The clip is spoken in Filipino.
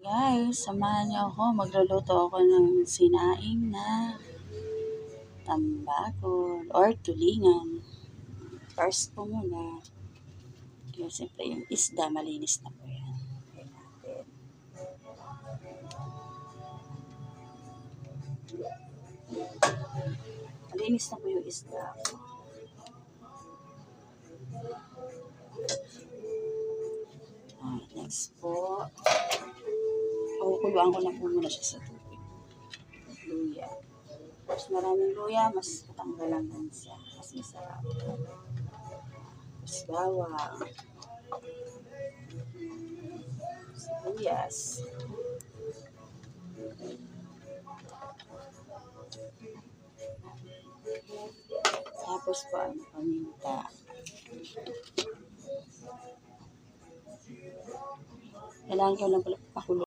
Guys, samahan niyo ako. Magluluto ako ng sinaing na tambakol or tulingan. First po muna, yung siyempre yung isda, malinis na po yan. Ayan natin. Malinis na po yung isda. Next po, kukuluan ko na po muna siya sa tubig. Luya. Mas maraming luya, mas matanggalan din siya. Mas masarap. Mas bawang. Sibuyas. Tapos po ang paminta. Kailangan ko lang pala pakulo.